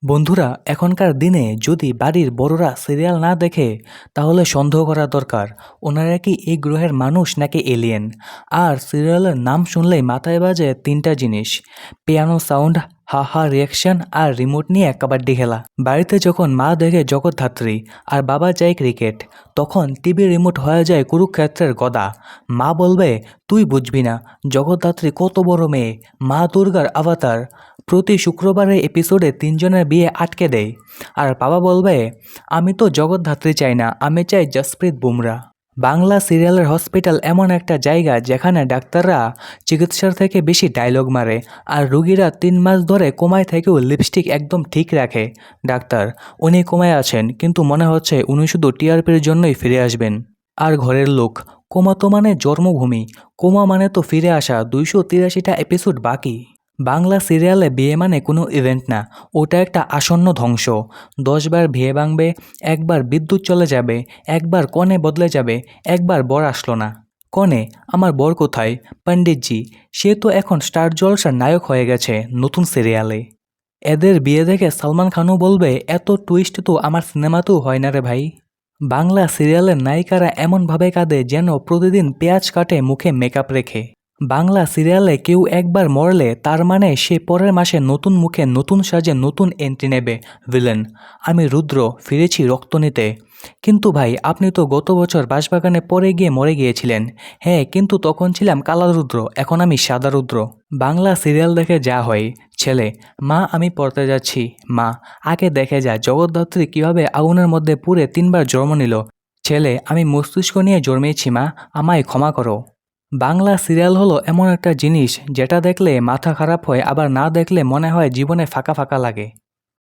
বন্ধুরা, এখনকার দিনে যদি বাড়ির বড়রা সিরিয়াল না দেখে তাহলে সন্দেহ করা দরকার ওনারা কি এই গ্রহের মানুষ নাকি এলিয়েন। আর সিরিয়ালের নাম শুনলেই মাথায় বাজে তিনটা জিনিস: পিয়ানো সাউন্ড, হা হা রিয়াকশন আর রিমোট নিয়ে কাবাড্ডি খেলা। বাড়িতে যখন মা দেখে জগৎধাত্রী আর বাবা যায় ক্রিকেট, তখন টিভি রিমোট হয়ে যায় কুরুক্ষেত্রের গদা। মা বলবে, তুই বুঝবি না, জগৎধাত্রী কত বড় মেয়ে, মা দুর্গার আভাতার। প্রতি শুক্রবারের এপিসোডে তিনজনের বিয়ে আটকে দেয়। আর বাবা বলবে, আমি তো জগৎধাত্রী চাই না, আমি চাই জসপ্রীত বুমরা। বাংলা সিরিয়ালের হসপিটাল এমন একটা জায়গা যেখানে ডাক্তাররা চিকিৎসার থেকে বেশি ডায়লগ মারে, আর রুগীরা 3 মাস ধরে কোমায় থেকেও লিপস্টিক একদম ঠিক রাখে। ডাক্তার, উনি কোমায় আছেন, কিন্তু মনে হচ্ছে উনি শুধু টিআরপির জন্যই ফিরে আসবেন। আর ঘরের লোক, কোমা তো মানে জন্মভূমি, কোমা মানে তো ফিরে আসা 283টা এপিসোড বাকি। বাংলা সিরিয়ালে বিয়ে মানে কোনো ইভেন্ট না, ওটা একটা আসন্ন ধ্বংস। 10বার বিয়ে ভাঙবে, একবার বিদ্যুৎ চলে যাবে, একবার কনে বদলে যাবে, একবার বর আসলো না। কনে, আমার বর কোথায়? পণ্ডিতজি, সে তো এখন স্টার জলসার নায়ক হয়ে গেছে নতুন সিরিয়ালে। এদের বিয়ে দেখে সালমান খানও বলবে, এত টুইস্ট তো আমার সিনেমাতেও হয় না রে ভাই। বাংলা সিরিয়ালের নায়িকারা এমনভাবে কাঁদে যেন প্রতিদিন পেঁয়াজ কাটে মুখে মেকআপ রেখে। বাংলা সিরিয়ালে কেউ একবার মরলে তার মানে সে পরের মাসে নতুন মুখে নতুন সাজে নতুন এন্ট্রি নেবে। ভিলেন, আমি রুদ্র, ফিরেছি রক্ত নিতে। কিন্তু ভাই, আপনি তো গত বছর বাঁশবাগানে পড়ে গিয়ে মরে গিয়েছিলেন। হ্যাঁ, কিন্তু তখন ছিলাম কালা রুদ্র, এখন আমি সাদা রুদ্র। বাংলা সিরিয়াল দেখে যা হয়, ছেলে, মা আমি পড়তে যাচ্ছি, মা আগে দেখে যা জগদ্ধাত্রী কিভাবে আগুনের মধ্যে পুড়ে 3বার জন্ম নিল। ছেলে, আমি মস্তিষ্ক নিয়ে জন্মেছি মা, আমায় ক্ষমা করো। বাংলা সিরিয়াল হলো এমন একটা জিনিস যেটা দেখলে মাথা খারাপ হয়, আবার না দেখলে মনে হয় জীবনে ফাঁকা ফাঁকা লাগে।